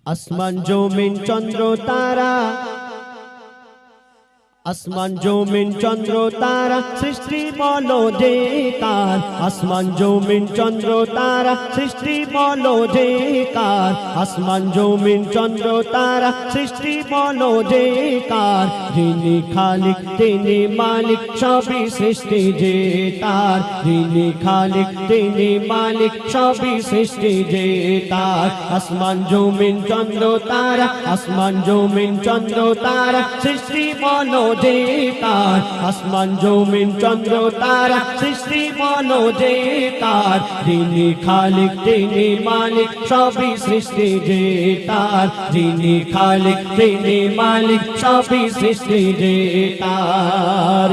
আসমান জমিন চন্দ্র তারা, আসমান জমিন চন্দ্র তারা সৃষ্টি বলো যে কার। আসমান জমিন চন্দ্র তারা সৃষ্টি বলো যে কার। আসমান জমিন চন্দ্র তারা সৃষ্টি বলো যে কার। যিনি খালিক তিনি মালিক সবই সৃষ্টি যে তার। যিনি খালিক তিনি মালিক সবই সৃষ্টি যে তার। আসমান জমিন চন্দ্র তারা, আসমান জমিন চন্দ্র তারা সৃষ্টি বলো যে কার। আসমান জমিন চন্দ্র তারা সৃষ্টি বলো যে কার। যিনি খালিক তিনি মালিক সবই সৃষ্টি যে তার। যিনি খালিক তিনি মালিক সবই সৃষ্টি যে তার।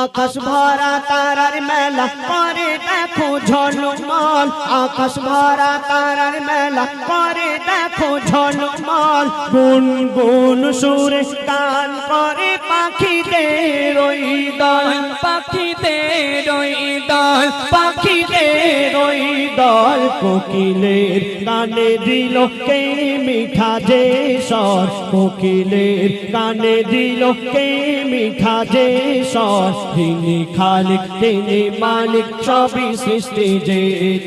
আকাশ ভরা তারার মেলা করে দেখো ঝলমল। আকাশ ভরা তারার মেলা করে দেখো ঝলমল। গুনগুন সুরে গান করে পাখিদের ওই দল। পাখিদের ওই দল, পাখিদের ওই দল। কোকিলের গানে দিল কে মিঠা যে স্বর। কোকিলের গানে দিল কে মিঠা যে স্বর। যিনি খালিক তিনি মালিক সবই সৃষ্টি যে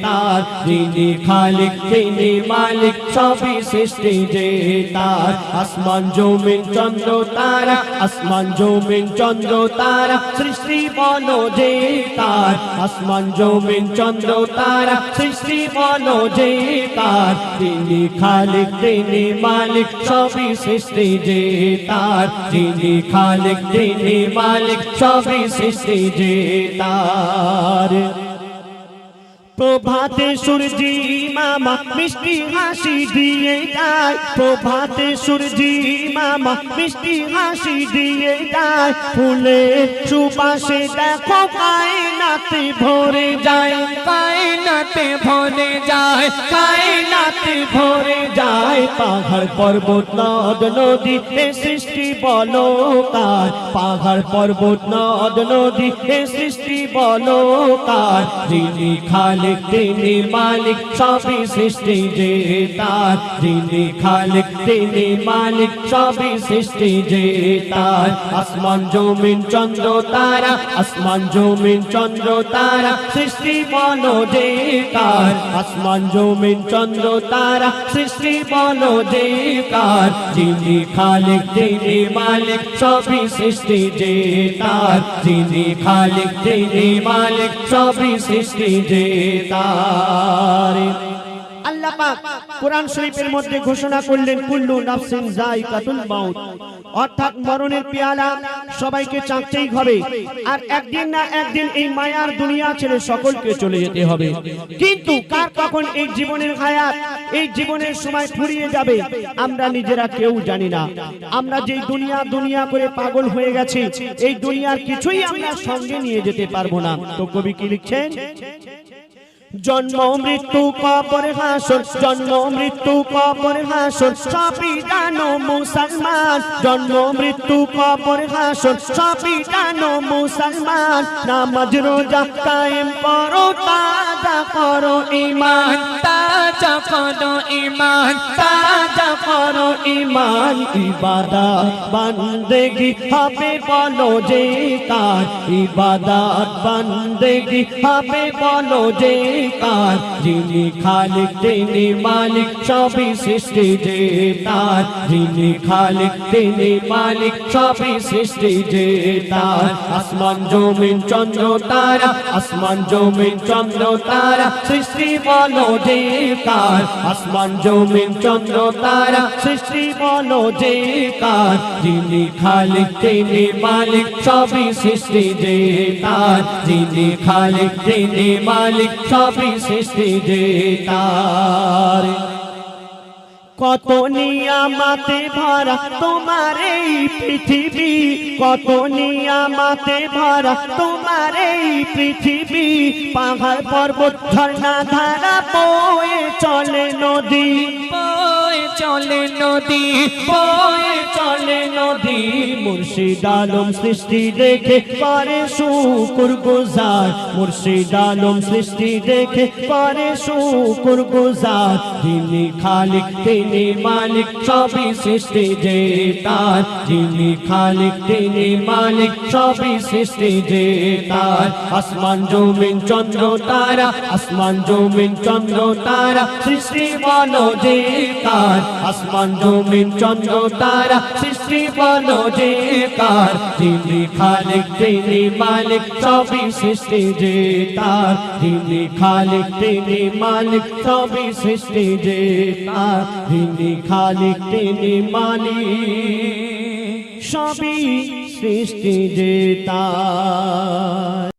তার। যিনি খালিক তিনি মালিক সবই সৃষ্টি যে তার। আসমান জমিন চন্দ্র তারা, আসমান জমিন চন্দ্র তারা সৃষ্টি বলো যে কার। আসমান জমিন চন্দ্র তারা সৃষ্টি বলো যে কার। তিনি খালিক তিনি মালিক সবই সৃষ্টি যে তার। যিনি খালিক তিনি মালিক সবই সৃষ্টি যে তার। প্রভাতে সূর্যি মামা মিষ্টি হাসি দিয়ে যায়। প্রভাতে সূর্যি মামা মিষ্টি হাসি দিয়ে যায়। ফুলের সুবাসে দেখো কায়নাতে ভরে যায়। কায়নাতে ভরে যায়, কায়নাতে ভরে যায়। পাহাড় পর্বত নদ নদী এ সৃষ্টি বলো কার। পাহাড় পর্বত নদ নদী এ সৃষ্টি বলো কার। যিনি খালিক তিনি মালিক সবই সৃষ্টি যে তার। যিনি খালিক তিনি মালিক সবই সৃষ্টি যে তার। আসমান জমিন চন্দ্র তারা, আসমান জমিন চন্দ্র তারা সৃষ্টি বলো যে কার। আসমান জমিন চন্দ্র তারা সৃষ্টি বলো যে কার। যিনি খালিক তিনি মালিক সবই সৃষ্টি যে তার। যিনি খালিক তিনি মালিক সবই সৃষ্টি যে তার। আল্লাহ পাক কোরআন শরীফের মধ্যে ঘোষণা করলেন কুল্লু নাফসিন যায়কাতুল মাউত, অর্থাৎ মরণের পেয়ালা সবাইকে চাকতেই হবে। আর একদিন না একদিন এই মায়ার দুনিয়া ছেড়ে সকলকে চলে যেতে হবে। কিন্তু কার কখন এই জীবনের হায়াত, এই জীবনের সময় ফুরিয়ে যাবে আমরা নিজেরা কেউ জানি না। আমরা যেই দুনিয়া দুনিয়া করে পাগল হয়ে গেছি, এই দুনিয়ার কিছুই আমরা সঙ্গে নিয়ে যেতে পারবো না। তো কবি কি লিখছেন? জন্ম মৃত্যু কবর হাসর, জন্ম মৃত্যু কবর হাসর সবই জানো মুসলমান। জন্ম মৃত্যু কবর হাসর সবই জানো মুসলমান। নামাজ রোজা কায়েম করো, তাজা করো ঈমান। তাজা করো ঈমান, তাজা করো ঈমান। ইবাদত বন্দেগি হবে বলো যে কার। ইবাদত বন্দেগি হবে বলো যে কার। যিনি খালিক তিনি মালিক সবই সৃষ্টি যে তার। যিনি খালিক তিনি মালিক সবই সৃষ্টি যে তার। আসমান জমিন চন্দ্র তারা, আসমান জমিন চন্দ্র তারা সৃষ্টি বলো যে কার। আসমান জমিন চন্দ্র তারা সৃষ্টি বলো যে কার। যিনি খালিক তিনি মালিক সবই সৃষ্টি যে তার। যিনি খালিক তিনি মালিক সবই সৃষ্টি যে তার। কত নিয়ামতে ভরা তোমার এই পৃথিবী। কত নিয়ামতে ভরা তোমার এই পৃথিবী। পাহাড় পর্বত ঝর্ণা ধারা বয়ে চলে নদী, বয়ে চলে নদী, বয়ে চলে নদী মুর্শিদ আলম সৃষ্টি দেখে পারে শুকর গুজার মুর্শিদ আলম সৃষ্টি দেখে পারে শুকর গুজার যিনি খালিক তিনি মালিক সবই সৃষ্টি যে তার যিনি খালিক তিনি মালিক সবই সৃষ্টি যে তার আসমান জমিন চন্দ্র তারা আসমান জমিন চন্দ্র তারা সৃষ্টি বলো যে কার আসমান জমিন চন্দ্র তারা সৃষ্টি বলো যে কার যিনি খালিক তিনি মালিক সবই সৃষ্টি যে তার যিনি খালিক তিনি মালিক সবই সৃষ্টি যে তার যিনি খালিক তিনি মালিক সবই সৃষ্টি যে তার।